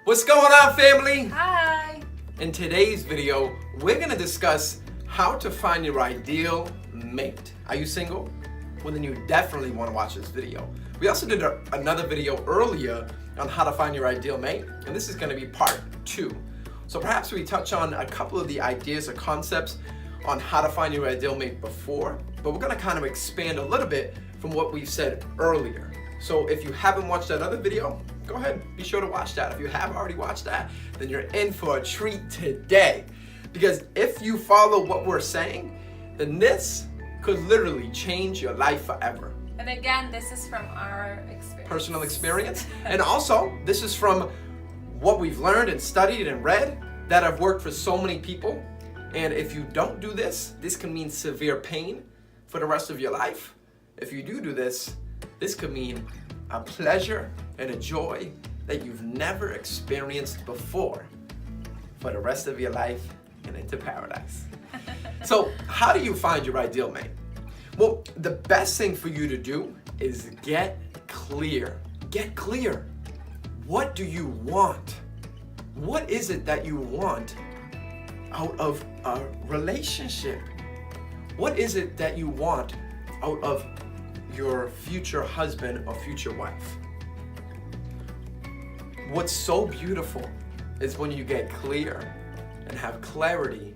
What's going on, family? Hi! In today's video, we're going to discuss how to find your ideal mate. Are you single? Well, then you definitely want to watch this video. We also did another video earlier on how to find your ideal mate, and this is going to be part 2. So perhaps we touch on a couple of the ideas or concepts on how to find your ideal mate before, but we're going to kind of expand a little bit from what we've said earlier. So if you haven't watched that other video, go ahead, be sure to watch that. If you have already watched that, then you're in for a treat today. Because if you follow what we're saying, then this could literally change your life forever. And again, this is from our experience. Personal experience. And also, this is from what we've learned and studied and read that have worked for so many people. And if you don't do this, this can mean severe pain for the rest of your life. If you do this, this could mean a pleasure and a joy that you've never experienced before for the rest of your life and into paradise. So, how do you find your ideal mate? Well, the best thing for you to do is get clear. Get clear. What do you want? What is it that you want out of a relationship? What is it that you want out of your future husband or future wife? What's so beautiful is when you get clear and have clarity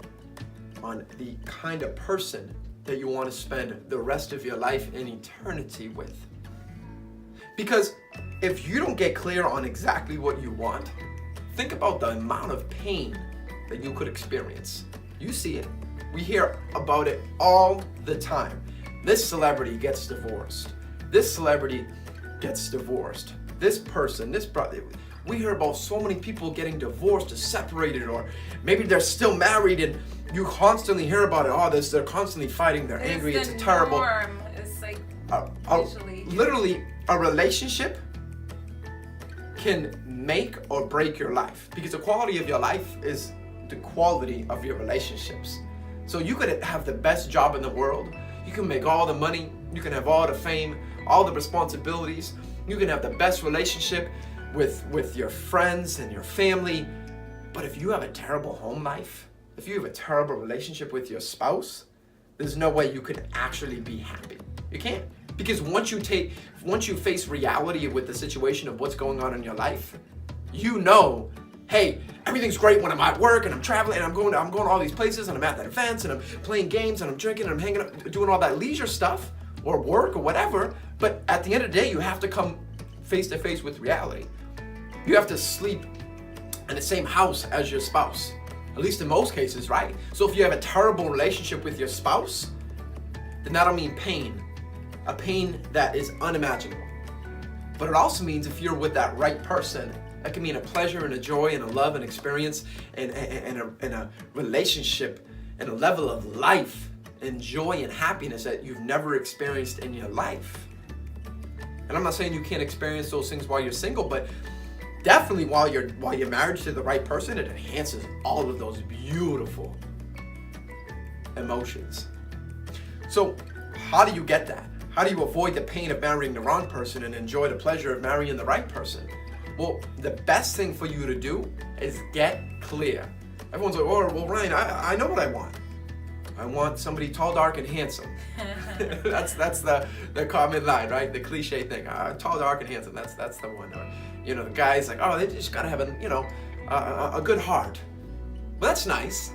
on the kind of person that you want to spend the rest of your life in eternity with. Because if you don't get clear on exactly what you want, think about the amount of pain that you could experience. You see it. We hear about it all the time. This celebrity gets divorced. This celebrity gets divorced. This person, this brother. We hear about so many people getting divorced or separated, or maybe they're still married and you constantly hear about it. Oh, they're constantly fighting, they're angry, it's terrible. Norm. It's like usually. Literally, a relationship can make or break your life, because the quality of your life is the quality of your relationships. So you could have the best job in the world, you can make all the money, you can have all the fame, all the responsibilities, you can have the best relationship with your friends and your family, but if you have a terrible home life, if you have a terrible relationship with your spouse, there's no way you could actually be happy. You can't. Because once you face reality with the situation of what's going on in your life, you know, hey, everything's great when I'm at work and I'm traveling and I'm going to all these places and I'm at the events and I'm playing games and I'm drinking and I'm hanging out, doing all that leisure stuff or work or whatever. But at the end of the day, you have to come face to face with reality. You have to sleep in the same house as your spouse, at least in most cases, right? So if you have a terrible relationship with your spouse, then that'll mean pain, a pain that is unimaginable. But it also means if you're with that right person, that can mean a pleasure and a joy and a love and experience and a relationship and a level of life and joy and happiness that you've never experienced in your life. And I'm not saying you can't experience those things while you're single, but definitely while you're married to the right person, it enhances all of those beautiful emotions. So how do you get that? How do you avoid the pain of marrying the wrong person and enjoy the pleasure of marrying the right person? Well, the best thing for you to do is get clear. Everyone's like, oh, well, Ryan, I know what I want. I want somebody tall, dark, and handsome. that's the common line, right? The cliche thing. Tall, dark, and handsome. That's the one. Or, the guy's like, oh, they just gotta have a good heart. Well, that's nice.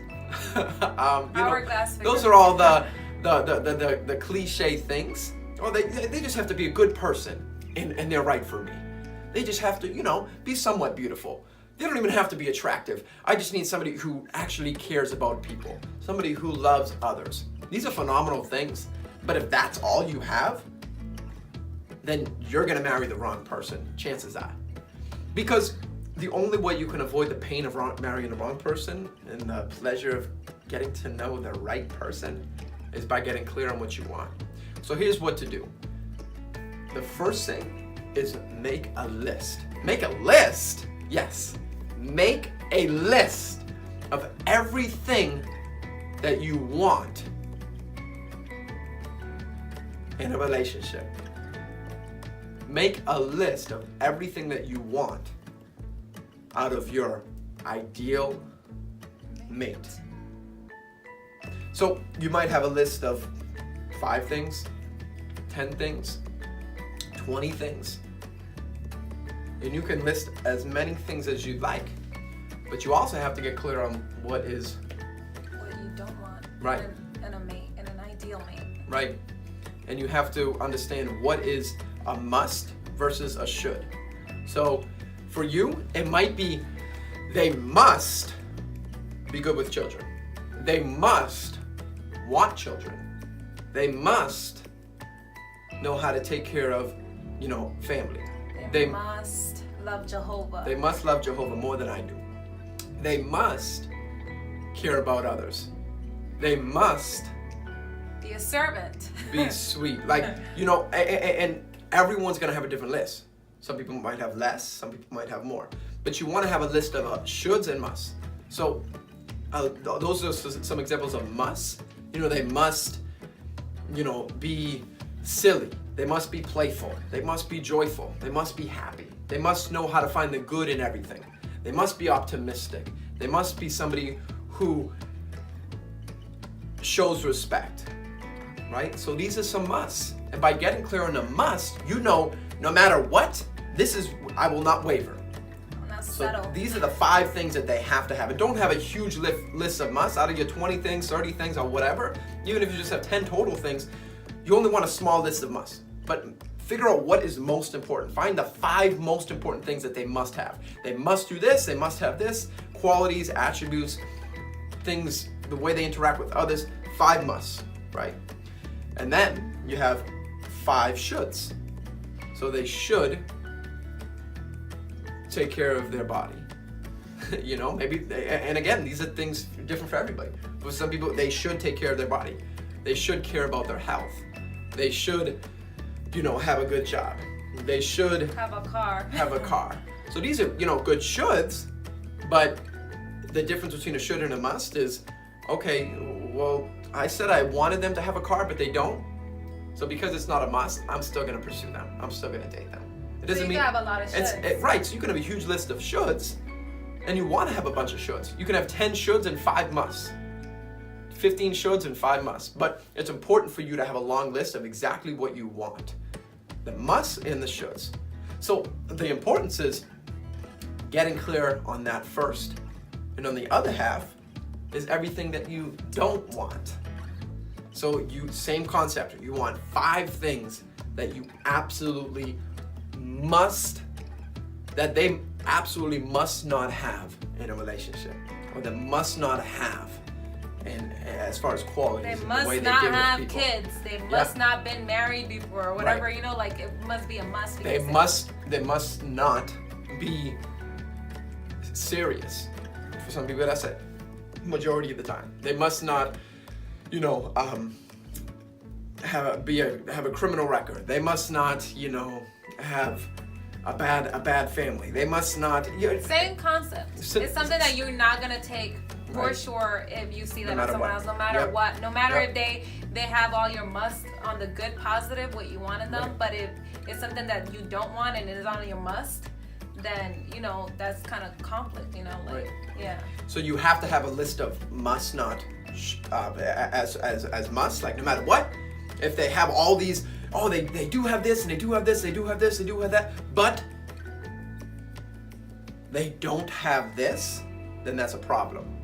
Those are all the cliche things. Or they just have to be a good person, and they're right for me. They just have to, be somewhat beautiful. They don't even have to be attractive. I just need somebody who actually cares about people. Somebody who loves others. These are phenomenal things. But if that's all you have, then you're gonna marry the wrong person, chances are. Because the only way you can avoid the pain of marrying the wrong person and the pleasure of getting to know the right person is by getting clear on what you want. So here's what to do. The first thing is make a list. Make a list? Yes. Make a list of everything that you want in a relationship. Make a list of everything that you want out of your ideal mate. So you might have a list of 5 things, 10 things, 20 things. And you can list as many things as you'd like, but you also have to get clear on what you don't want. Right. In a mate, in an ideal mate. Right. And you have to understand what is a must versus a should. So for you, it might be they must be good with children. They must want children. They must know how to take care of, family. They must love Jehovah. They must love Jehovah more than I do. They must care about others. They must be a servant. Be sweet. And everyone's going to have a different list. Some people might have less, some people might have more. But you want to have a list of shoulds and musts. So those are some examples of musts. They must, be silly. They must be playful. They must be joyful. They must be happy. They must know how to find the good in everything. They must be optimistic. They must be somebody who shows respect, right? So these are some musts. And by getting clear on the must, no matter what, I will not waver. So these are the 5 things that they have to have. And don't have a huge list of musts. Out of your 20 things, 30 things, or whatever, even if you just have 10 total things, you only want a small list of musts. But figure out what is most important. Find the 5 most important things that they must have. They must do this, they must have this, qualities, attributes, things, the way they interact with others, 5 musts, right? And then you have 5 shoulds. So they should take care of their body. And again, these are things different for everybody. For some people, they should take care of their body. They should care about their health. They should, have a good job. They should have a car. So these are, good shoulds, but the difference between a should and a must is, okay, well, I said I wanted them to have a car, but they don't. So because it's not a must, I'm still going to pursue them. I'm still going to date them. It doesn't so mean have a lot of shoulds. Right, so you can have a huge list of shoulds, and you want to have a bunch of shoulds. You can have 10 shoulds and 5 musts. 15 shoulds and 5 musts. But it's important for you to have a long list of exactly what you want. The musts and the shoulds. So the importance is getting clear on that first. And on the other half is everything that you don't want. So same concept. You want 5 things that you absolutely must, that they absolutely must not have in a relationship, or that must not have in as far as qualities. They must not have kids. They must not been married before, or whatever. Right. It must be a must. They must not be serious. For some people, that's it. Majority of the time, they must not, have a criminal record. They must not, have a bad family. They must not. Same concept. It's something that you're not gonna take for sure if you see that on someone else. No matter what. No matter if they have all your must on the good, positive, what you want in them. But if it's something that you don't want and it is on your must, then that's kind of conflict. Yeah. So you have to have a list of must not as must. Like no matter what, if they have all these. Oh, they do have this, and they do have this, they do have this, they do have that, but they don't have this, then that's a problem.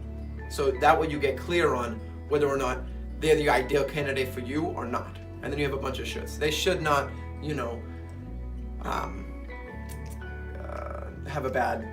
So that way you get clear on whether or not they're the ideal candidate for you or not. And then you have a bunch of shoulds. They should not, have a bad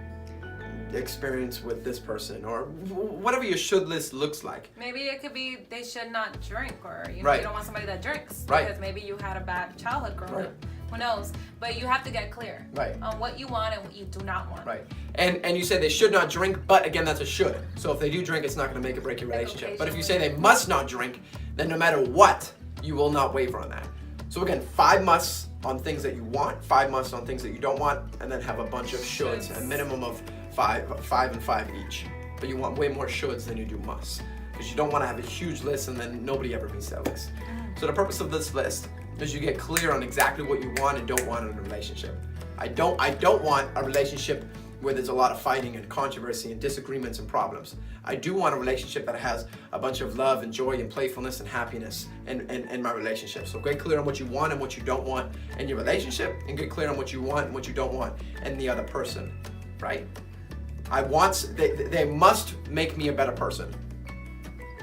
experience with this person, or whatever your should list looks like. Maybe it could be they should not drink, or you don't want somebody that drinks because maybe you had a bad childhood growing up. Who knows? But you have to get clear on what you want and what you do not want. Right. And you say they should not drink, but again, that's a should. So if they do drink, it's not going to make or break your relationship. But if you say they must not drink, then no matter what, you will not waver on that. So again, 5 musts on things that you want, 5 musts on things that you don't want, and then have a bunch of shoulds, a minimum of 5 and 5 each. But you want way more shoulds than you do musts, because you don't want to have a huge list and then nobody ever meets that list. So the purpose of this list is you get clear on exactly what you want and don't want in a relationship. I don't want a relationship where there's a lot of fighting and controversy and disagreements and problems. I do want a relationship that has a bunch of love and joy and playfulness and happiness in my relationship. So get clear on what you want and what you don't want in your relationship, and get clear on what you want and what you don't want in the other person, right? They must make me a better person.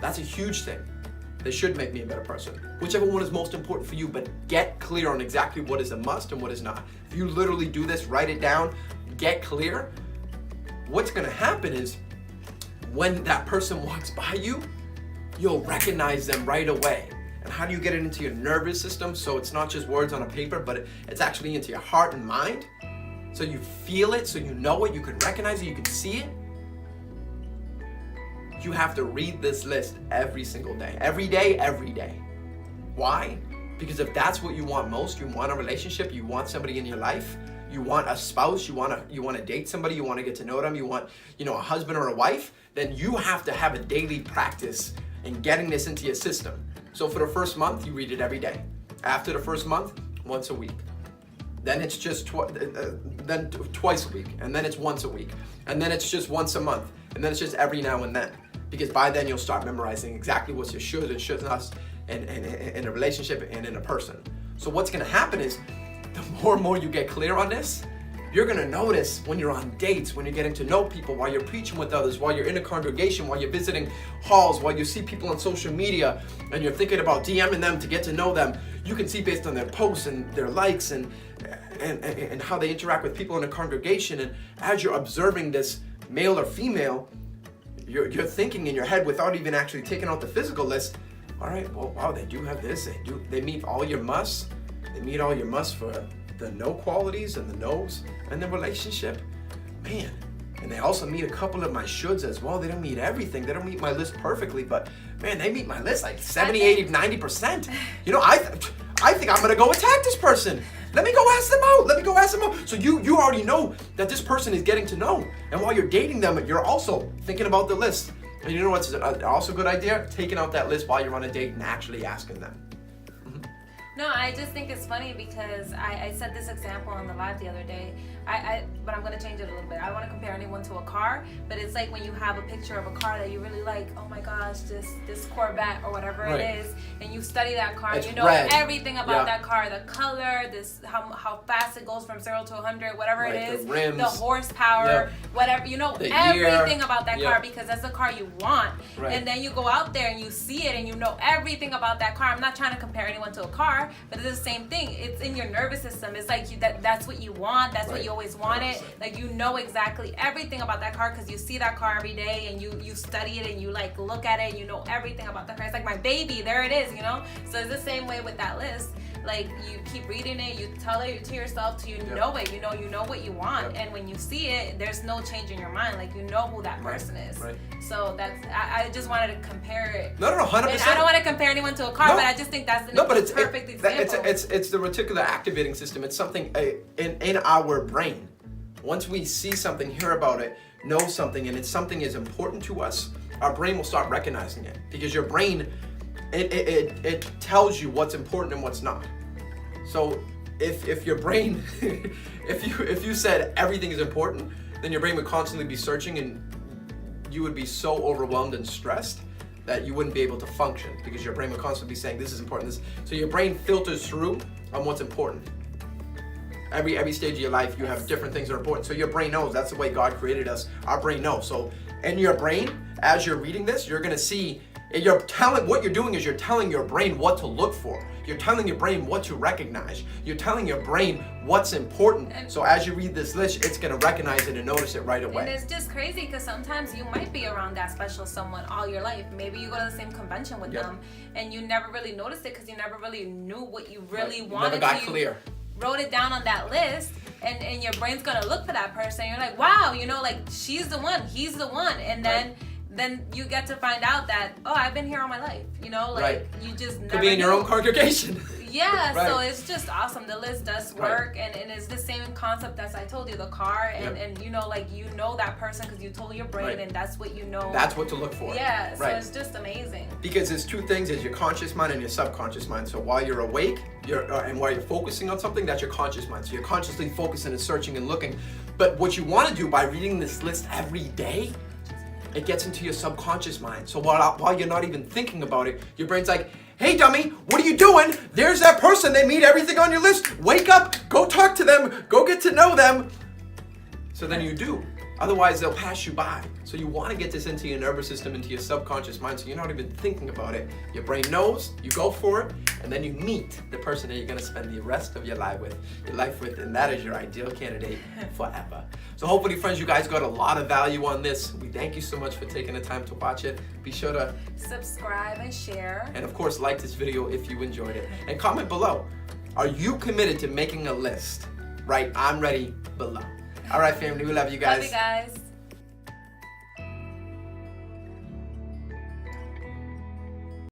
That's a huge thing. They should make me a better person. Whichever one is most important for you, but get clear on exactly what is a must and what is not. If you literally do this, write it down, get clear, what's gonna happen is when that person walks by you, you'll recognize them right away. And how do you get it into your nervous system so it's not just words on a paper, but it's actually into your heart and mind? So you feel it, so you know it, you can recognize it, you can see it. You have to read this list every single day. Every day, every day. Why? Because if that's what you want most, you want a relationship, you want somebody in your life, you want a spouse, you want to date somebody, you want to get to know them, you want, a husband or a wife, then you have to have a daily practice in getting this into your system. So for the first month, you read it every day. After the first month, once a week. Then it's just twice a week, and then it's once a week, and then it's just once a month, and then it's just every now and then. Because by then you'll start memorizing exactly what's your should and should nots in a relationship and in a person. So what's gonna happen is, the more and more you get clear on this, you're gonna notice when you're on dates, when you're getting to know people, while you're preaching with others, while you're in a congregation, while you're visiting halls, while you see people on social media, and you're thinking about DMing them to get to know them, you can see based on their posts and their likes and how they interact with people in a congregation. And as you're observing this male or female, you're thinking in your head without even actually taking out the physical list, all right, well, wow, they do have this, they meet all your musts, they meet all your musts for the no qualities and the no's and the relationship, man. And they also meet a couple of my shoulds as well. They don't meet everything, they don't meet my list perfectly, but man, they meet my list like 70, 80, 90%. I think I'm gonna go attack this person. Let me go ask them out. So you already know that this person is getting to know. And while you're dating them, you're also thinking about the list. And you know what's also a good idea? Taking out that list while you're on a date and actually asking them. No, I just think it's funny because I said this example on the live the other day. But I'm gonna change it a little bit. I don't want to compare anyone to a car, but it's like when you have a picture of a car that you really like. Oh my gosh, this Corvette or whatever it is, and you study that car. It's you know red. Everything about that car, the color, how fast it goes from 0 to 100, whatever it is, the rims, the horsepower, whatever. You know everything about that car because that's the car you want. Right. And then you go out there and you see it and you know everything about that car. I'm not trying to compare anyone to a car, but it's the same thing. It's in your nervous system. It's like that's what you want. That's what you always wanted. Like you know exactly everything about that car because you see that car every day and you study it and you like look at it and you know everything about that car. It's like my baby. There it is, So it's the same way with that list. Like you keep reading it, you tell it to yourself till you know it. You know what you want, and when you see it, there's no change in your mind. Like you know who that person is. Right. So I just wanted to compare it. No, 100%. And I don't want to compare anyone to a car, but I just think that's the perfect example. It's the reticular activating system. It's something in our brain. Once we see something, hear about it, know something, and it's something is important to us, our brain will start recognizing it because your brain, it tells you what's important and what's not. So if your brain, if you said everything is important, then your brain would constantly be searching and you would be so overwhelmed and stressed that you wouldn't be able to function because your brain would constantly be saying this is important. So your brain filters through on what's important. Every stage of your life, you have different things that are important. So your brain knows. That's the way God created us. Our brain knows. So in your brain, as you're reading this, you're gonna see, what you're doing is you're telling your brain what to look for. You're telling your brain what to recognize. You're telling your brain what's important. So as you read this list, it's gonna recognize it and notice it right away. And it's just crazy because sometimes you might be around that special someone all your life. Maybe you go to the same convention with them and you never really noticed it because you never really knew what you really wanted. Never got clear. Wrote it down on that list and your brain's gonna look for that person. You're like, wow, like she's the one, he's the one. And then you get to find out that, I've been here all my life. You just never could be in your knew. own congregation. Yeah, so it's just awesome. The list does work, and it's the same concept as I told you, the car, and you know that person because you told your brain, and that's what you know. That's what to look for. Yeah, so it's just amazing. Because there's two things: is your conscious mind and your subconscious mind. So while you're awake, and while you're focusing on something, that's your conscious mind. So you're consciously focusing and searching and looking. But what you want to do by reading this list every day, it gets into your subconscious mind. So while you're not even thinking about it, your brain's like, hey dummy, what are you doing? There's that person, they meet everything on your list. Wake up, go talk to them, go get to know them. So then you do. Otherwise, they'll pass you by. So you want to get this into your nervous system, into your subconscious mind, so you're not even thinking about it. Your brain knows, you go for it, and then you meet the person that you're going to spend the rest of your life with, and that is your ideal candidate forever. So hopefully, friends, you guys got a lot of value on this. We thank you so much for taking the time to watch it. Be sure to subscribe and share. And of course, like this video if you enjoyed it. And comment below. Are you committed to making a list? Right, I'm ready below. All right, family, we love you guys. Love you guys.